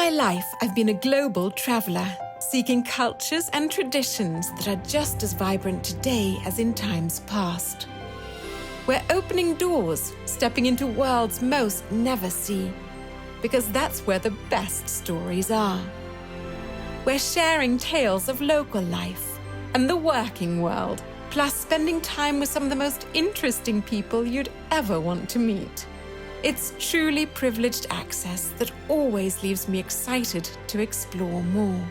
my life, I've been a global traveller, seeking cultures and traditions that are just as vibrant today as in times past. We're opening doors, stepping into worlds most never see, because that's where the best stories are. We're sharing tales of local life and the working world, plus spending time with some of the most interesting people you'd ever want to meet. It's truly privileged access that always leaves me excited to explore more.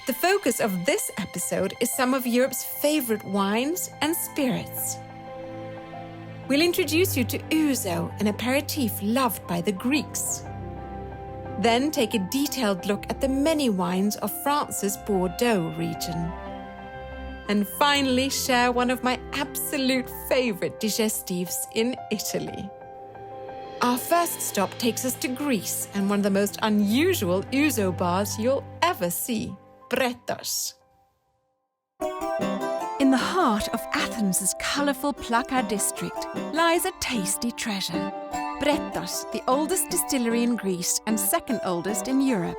The focus of this episode is some of Europe's favourite wines and spirits. We'll introduce you to ouzo, an aperitif loved by the Greeks. Then take a detailed look at the many wines of France's Bordeaux region. And finally share one of my absolute favourite digestives in Italy. Our first stop takes us to Greece and one of the most unusual ouzo bars you'll ever see, Brettos. In the heart of Athens' colourful Plaka district lies a tasty treasure. Brettos, the oldest distillery in Greece and second oldest in Europe.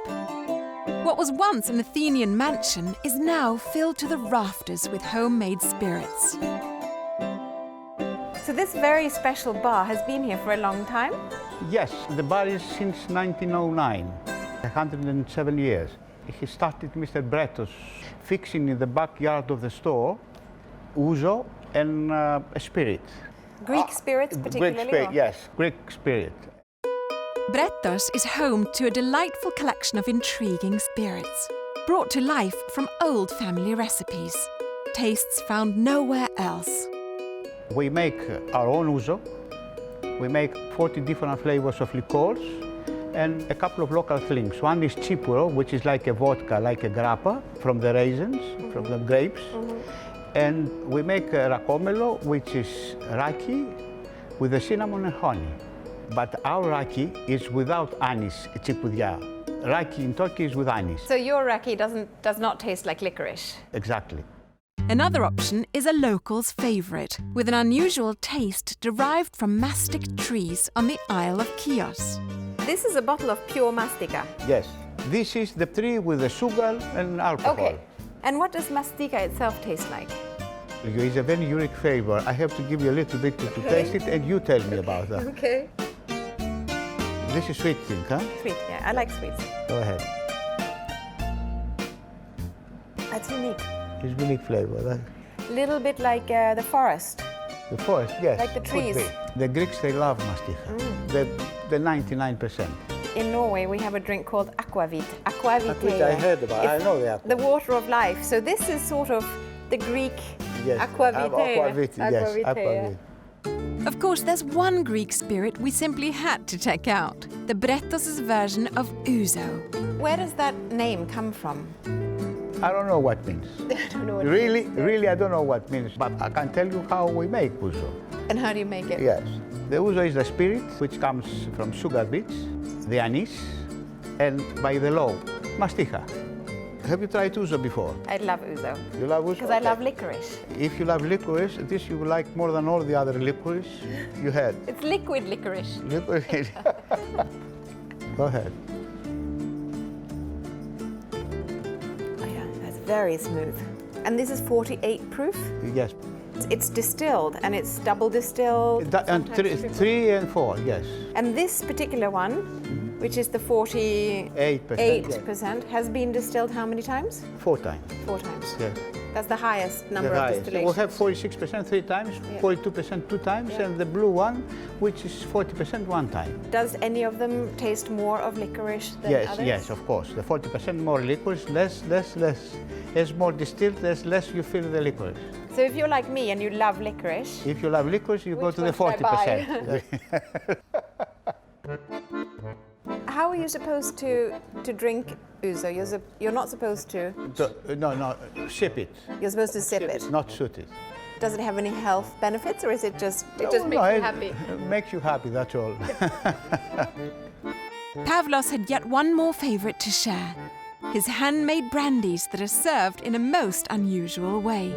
What was once an Athenian mansion is now filled to the rafters with homemade spirits. So this very special bar has been here for a long time? Yes, the bar is since 1909, 107 years. He started, Mr. Brettos, fixing in the backyard of the store ouzo and a spirit. Greek spirits particularly? Greek spirit, yes, Greek spirit. Brettos is home to a delightful collection of intriguing spirits, brought to life from old family recipes, tastes found nowhere else. We make our own ouzo. We make 40 different flavors of liqueurs and a couple of local things. One is chipuro, which is like a vodka, like a grappa, from the raisins, from the grapes. And we make rakomelo, which is raki with the cinnamon and honey. But our raki is without anise, chipoudia. Raki in Turkey is with anise. So your raki does not taste like licorice? Exactly. Another option is a local's favourite, with an unusual taste derived from mastic trees on the Isle of Chios. This is a bottle of pure mastica? Yes. This is the tree with the sugar and alcohol. Okay. And what does mastica itself taste like? It's a very unique flavor. I have to give you a little bit to taste it, and you tell me about that. Okay. This is sweet thing, huh? Sweet, yeah. I like sweets. Go ahead. That's unique. It's unique flavor, right? Little bit like the forest. The forest, yes. Like the trees. The Greeks, they love mastica. The 99%. In Norway, we have a drink called aquavit. Aquavit. Which I heard about. I know the aqua. The water of life. So this is sort of the Greek aquavit. Aquavit, yes. Aquavit. Of course, there's one Greek spirit we simply had to check out, the Brettos' version of ouzo. Where does that name come from? I don't know what it means. I don't know what really, it means. Really, I don't know what it means, but I can tell you how we make ouzo. And how do you make it? Yes. The ouzo is the spirit, which comes from sugar beets, the anise, and by the law, mastica. Have you tried ouzo before? I love ouzo. You love ouzo? Because I love licorice. If you love licorice, this you like more than all the other licorice you had. It's liquid licorice. Licorice. Go ahead. Oh yeah, that's very smooth. And this is 48 proof? Yes. It's distilled and it's double distilled. And three and 4, yes. And this particular one, which is the 48%, has been distilled how many times? 4 times. 4 times. Yes. That's the highest number of distillations. We'll have 46% 3 times, 42% 2 times, and the blue one, which is 40% 1 time. Does any of them taste more of licorice than others? Yes, of course. The 40% more licorice, less. As more distilled, less you feel the licorice. So if you're like me and you love licorice... If you love licorice, you go to the 40%. How are you supposed to drink ouzo? You're not supposed to... No, sip it. You're supposed to sip it? Not shoot it. Does it have any health benefits, or is it just makes you happy? It makes you happy, that's all. Pavlos had yet one more favourite to share, his handmade brandies that are served in a most unusual way.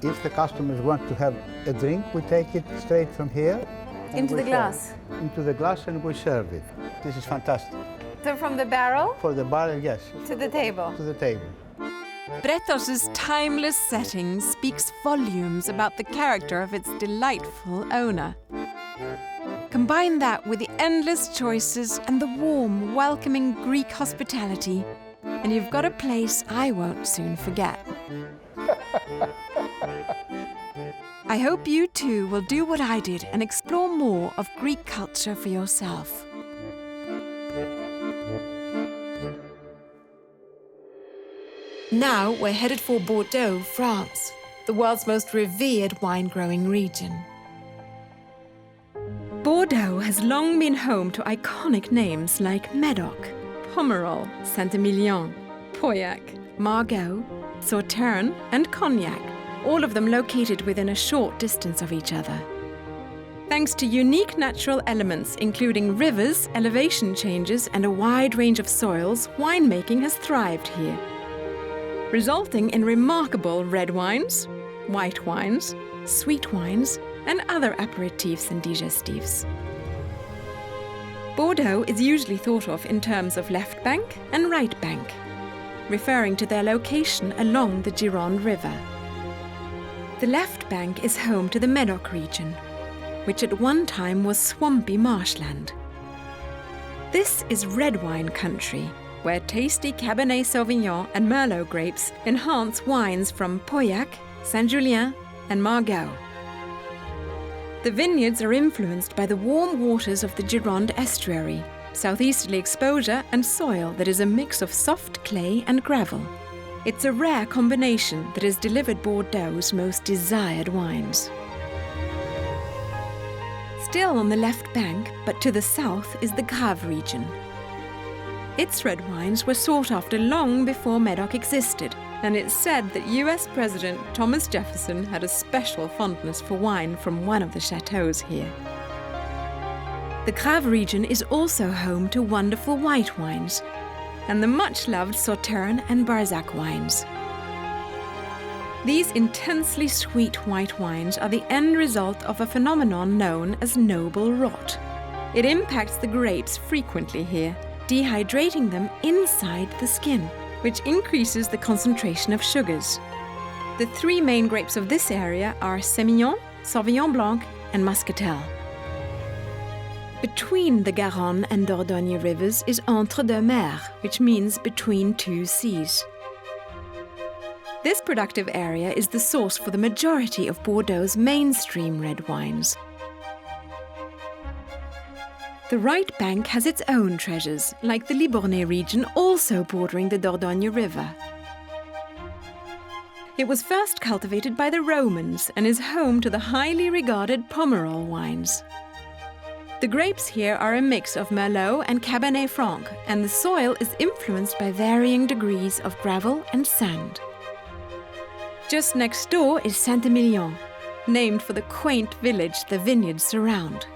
If the customers want to have a drink, we take it straight from here. And Into we the glass? serve. Into the glass, and we serve it. This is fantastic. So from the barrel For the barrel, yes, to the table. to the table. Brettos' timeless setting speaks volumes about the character of its delightful owner. Combine that with the endless choices and the warm, welcoming Greek hospitality, and you've got a place I won't soon forget. I hope you too will do what I did and explore more of Greek culture for yourself. Now we're headed for Bordeaux, France, the world's most revered wine-growing region. Bordeaux has long been home to iconic names like Medoc, Pomerol, Saint-Emilion, Pauillac, Margaux, Sauternes, and Cognac, all of them located within a short distance of each other. Thanks to unique natural elements including rivers, elevation changes, and a wide range of soils, winemaking has thrived here, resulting in remarkable red wines, white wines, sweet wines, and other aperitifs and digestives. Bordeaux is usually thought of in terms of left bank and right bank, referring to their location along the Gironde River. The left bank is home to the Medoc region, which at one time was swampy marshland. This is red wine country, where tasty Cabernet Sauvignon and Merlot grapes enhance wines from Pauillac, Saint-Julien, and Margaux. The vineyards are influenced by the warm waters of the Gironde estuary, southeasterly exposure, and soil that is a mix of soft clay and gravel. It's a rare combination that has delivered Bordeaux's most desired wines. Still on the left bank, but to the south, is the Grave region. Its red wines were sought after long before Medoc existed, and it's said that US President Thomas Jefferson had a special fondness for wine from one of the chateaux here. The Grave region is also home to wonderful white wines, and the much-loved Sauternes and Barsac wines. These intensely sweet white wines are the end result of a phenomenon known as noble rot. It impacts the grapes frequently here, dehydrating them inside the skin, which increases the concentration of sugars. The three main grapes of this area are Sémillon, Sauvignon Blanc, and Muscatel. Between the Garonne and Dordogne rivers is Entre deux mers, which means between two seas. This productive area is the source for the majority of Bordeaux's mainstream red wines. The right bank has its own treasures, like the Libournais region also bordering the Dordogne River. It was first cultivated by the Romans and is home to the highly regarded Pomerol wines. The grapes here are a mix of Merlot and Cabernet Franc, and the soil is influenced by varying degrees of gravel and sand. Just next door is Saint-Emilion, named for the quaint village the vineyards surround.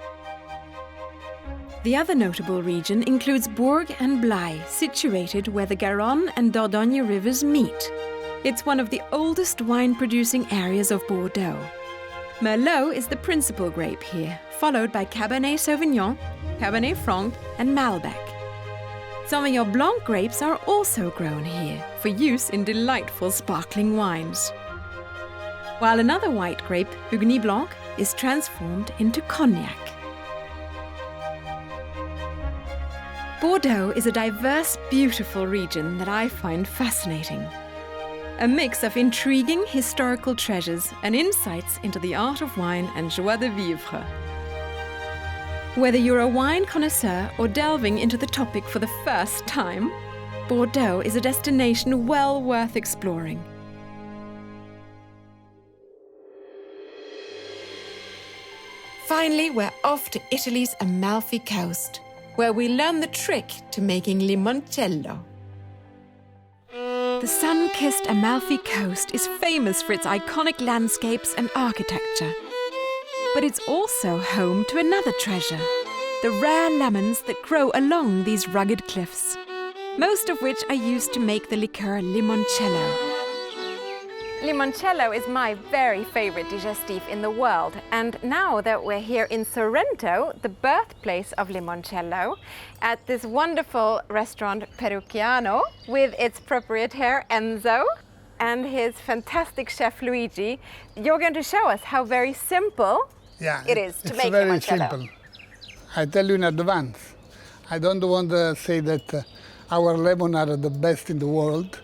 The other notable region includes Bourg and Blaye, situated where the Garonne and Dordogne rivers meet. It's one of the oldest wine-producing areas of Bordeaux. Merlot is the principal grape here, followed by Cabernet Sauvignon, Cabernet Franc, and Malbec. Sauvignon Blanc grapes are also grown here for use in delightful sparkling wines. While another white grape, Ugni Blanc, is transformed into cognac. Bordeaux is a diverse, beautiful region that I find fascinating. A mix of intriguing historical treasures and insights into the art of wine and joie de vivre. Whether you're a wine connoisseur or delving into the topic for the first time, Bordeaux is a destination well worth exploring. Finally, we're off to Italy's Amalfi Coast, where we learn the trick to making limoncello. The sun-kissed Amalfi Coast is famous for its iconic landscapes and architecture. But it's also home to another treasure, the rare lemons that grow along these rugged cliffs, most of which are used to make the liqueur limoncello. Limoncello is my very favorite digestif in the world, and now that we're here in Sorrento, the birthplace of limoncello, at this wonderful restaurant Perucchiano with its proprietor Enzo and his fantastic chef Luigi, you're going to show us how very simple it is to make limoncello. It's very simple. I tell you in advance. I don't want to say that our lemons are the best in the world,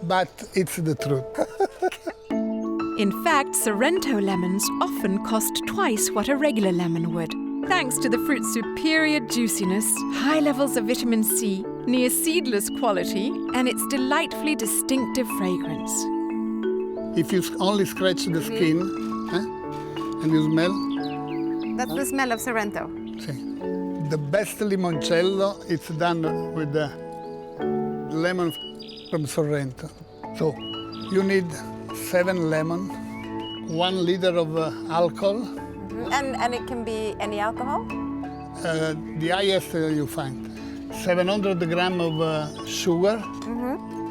but it's the truth. In fact, Sorrento lemons often cost twice what a regular lemon would, thanks to the fruit's superior juiciness, high levels of vitamin C, near seedless quality, and its delightfully distinctive fragrance. If you only scratch the skin and you smell, That's the smell of Sorrento. see, the best limoncello is done with the lemon from Sorrento. So you need 7 lemons, 1 liter of alcohol. And it can be any alcohol? The highest you find. 700 grams of sugar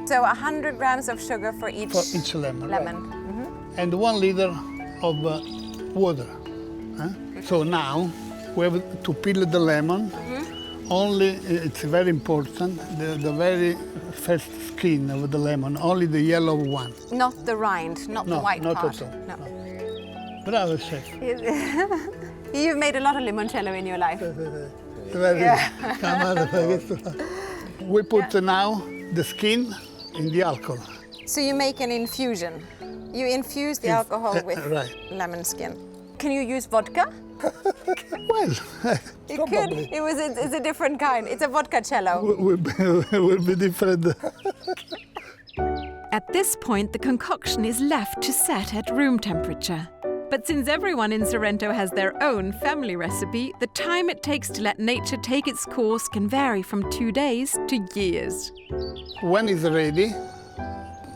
So 100 grams of sugar for each lemon. lemon. And 1 liter of water. So now we have to peel the lemon. Only, it's very important, the very first skin of the lemon, only the yellow one. Not the rind, not the white not part. at all. No. Bravo, chef. You've made a lot of limoncello in your life. We put now the skin in the alcohol. So you make an infusion. You infuse the alcohol with right. lemon skin. Can you use vodka? Well, It probably. could. It's a different kind. It's a vodka cello. will be different. At this point, the concoction is left to set at room temperature. But since everyone in Sorrento has their own family recipe, the time it takes to let nature take its course can vary from 2 days to years. When it's ready,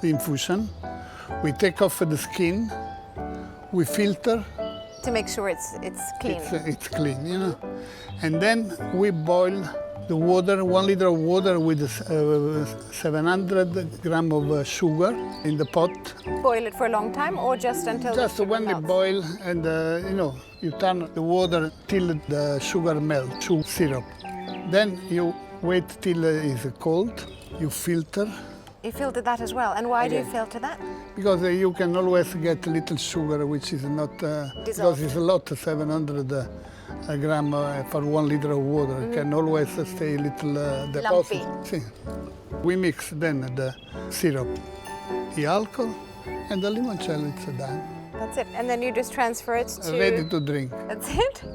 the infusion, we take off the skin, we filter. To make sure it's clean. It's clean, you know. And then we boil the water, 1 liter of water with 700 grams of sugar in the pot. Boil it for a long time or just until Just the sugar when melts? it boil and, you turn the water till the sugar melts, sugar syrup. Then you wait till it's cold, you filter. You filter that as well. And why do you filter that? Because you can always get little sugar, which is not, because it's a lot, 700 gram for 1 liter of water. It can always stay a little deposit. Lumpy. See. We mix then the syrup, the alcohol, and the limoncello, it's done. That's it. And then you just transfer it to... Ready to drink. That's it? So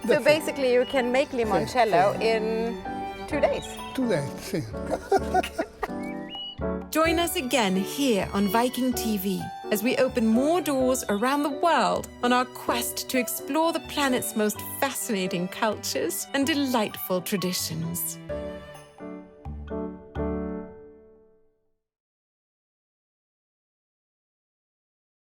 That's it. basically you can make limoncello in 2 days. 2 days, see. Join us again here on Viking.TV as we open more doors around the world on our quest to explore the planet's most fascinating cultures and delightful traditions.